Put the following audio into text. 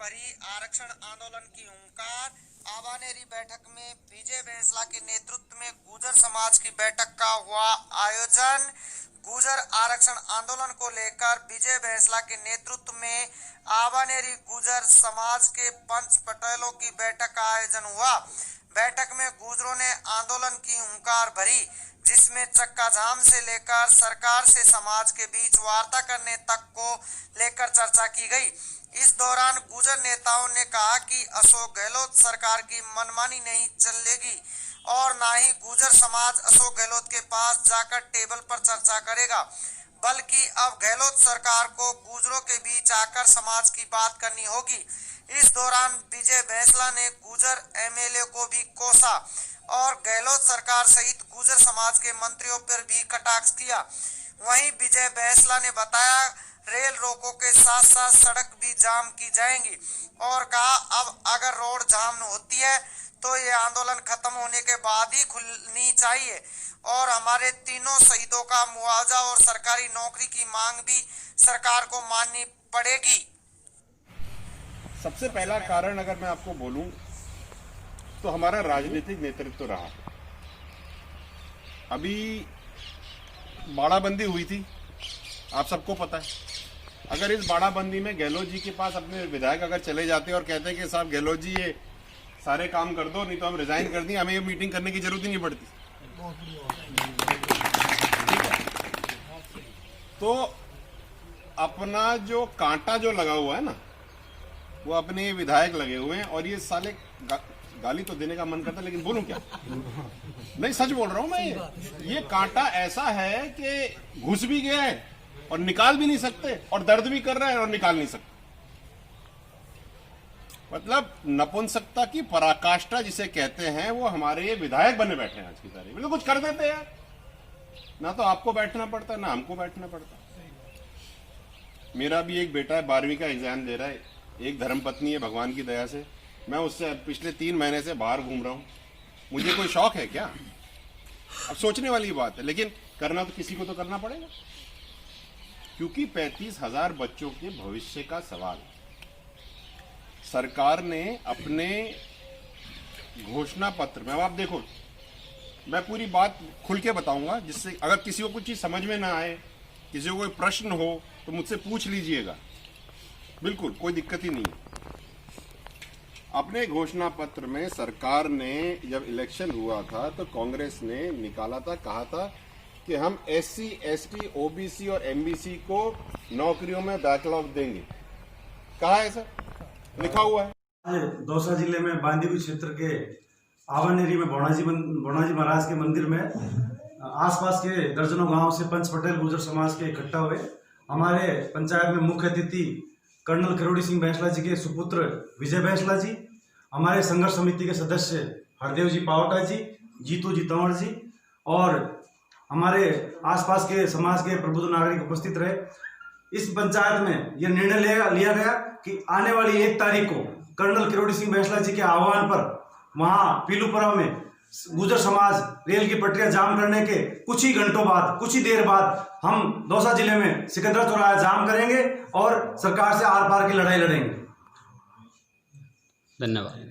भरी आरक्षण आंदोलन की हुंकार। आवानेरी बैठक में विजय बैंसला के नेतृत्व में गुर्जर समाज की बैठक का हुआ आयोजन। गुर्जर आरक्षण आंदोलन को लेकर विजय बैंसला के नेतृत्व में आवानेरी गुर्जर समाज के पंच पटेलों की बैठक का आयोजन हुआ। बैठक में गुर्जरों ने आंदोलन की हुंकार भरी, जिसमें चक्का जाम से लेकर सरकार से समाज के बीच वार्ता करने तक को लेकर चर्चा की गई। इस दौरान गुर्जर नेताओं ने कहा कि अशोक गहलोत सरकार की मनमानी नहीं चलेगी और न ही गुर्जर समाज अशोक गहलोत के पास जाकर टेबल पर चर्चा करेगा, बल्कि अब गहलोत सरकार को गुर्जरों के बीच आकर समाज की बात करनी होगी। इस दौरान विजय बैंसला ने गुर्जर एमएलए को भी कोसा और गहलोत सरकार सहित गुर्जर समाज के मंत्रियों पर भी कटाक्ष किया। वहीं विजय बैंसला ने बताया रेल रोको के साथ साथ सड़क भी जाम की जाएंगी और कहा अब अगर रोड जाम होती है तो ये आंदोलन खत्म होने के बाद ही खुलनी चाहिए और हमारे तीनों शहीदों का मुआवजा और सरकारी नौकरी की मांग भी सरकार को माननी पड़ेगी। सबसे पहला कारण अगर मैं आपको बोलूं तो हमारा राजनीतिक नेतृत्व रहा। अभी बाड़ाबंदी हुई थी, आप सबको पता है। अगर इस बाड़ाबंदी में गहलोत जी के पास अपने विधायक अगर चले जाते और कहते हैं कि साहब गहलोत जी ये सारे काम कर दो, नहीं तो हम रिजाइन कर दें, हमें ये मीटिंग करने की जरूरत ही नहीं पड़ती। तो अपना जो कांटा जो लगा हुआ है ना, वो अपने विधायक लगे हुए हैं और ये साले गाली तो देने का मन करता है, लेकिन बोलूं क्या? नहीं, सच बोल रहा हूं मैं। ये कांटा ऐसा है कि घुस भी गया है और निकाल भी नहीं सकते और दर्द भी कर रहा है और निकाल नहीं सकते। मतलब नपुंसकता की पराकाष्ठा जिसे कहते हैं, वो हमारे विधायक बने बैठे हैं आज की तारीख में। कुछ कर देते हैं, ना तो आपको बैठना पड़ता ना हमको बैठना पड़ता। मेरा भी एक बेटा है, 12वीं का एग्जाम दे रहा है, एक धर्मपत्नी है भगवान की दया से। मैं उससे पिछले 3 महीने से बाहर घूम रहा हूं। मुझे कोई शौक है क्या? अब सोचने वाली बात है, लेकिन करना तो किसी को तो करना पड़ेगा, क्योंकि 35,000 बच्चों के भविष्य का सवाल। सरकार ने अपने घोषणा पत्र में, अब आप देखो, मैं पूरी बात खुल के बताऊंगा, जिससे अगर किसी को कुछ चीज समझ में ना आए, किसी को कोई प्रश्न हो तो मुझसे पूछ लीजिएगा, बिल्कुल कोई दिक्कत ही नहीं है। अपने घोषणा पत्र में सरकार ने जब इलेक्शन हुआ था तो कांग्रेस ने निकाला था, कहा था कि हम SC, ST, OBC और MBC को नौकरियों में बैकलॉग देंगे। कहा है सर? लिखा हुआ है। दौसा जिले में बांदीपुर क्षेत्र के आवानेरी में भोणाजी महाराज के मंदिर में आसपास के दर्जनों गांव से पंच पटेल गुर्जर समाज के इकट्ठा हुए। हमारे पंचायत में मुख्य अतिथि कर्नल किरोड़ी सिंह बैंसला जी के सुपुत्र विजय बैंसला जी, हमारे संघर्ष समिति के सदस्य हरदेव जी पावटा जी, जीतू जी तंवर जी और हमारे आसपास के समाज के प्रबुद्ध नागरिक उपस्थित रहे। इस पंचायत में यह निर्णय लिया गया कि आने वाली 1 तारीख को कर्नल किरोड़ी सिंह बैंसला जी के आह्वान पर वहां पीलूपुरा में गुर्जर समाज रेल की पटरियां जाम करने के कुछ ही घंटों बाद, कुछ ही देर बाद हम दौसा जिले में सिकंदरा चौराहा जाम करेंगे और सरकार से आर पार की लड़ाई लड़ेंगे। धन्यवाद।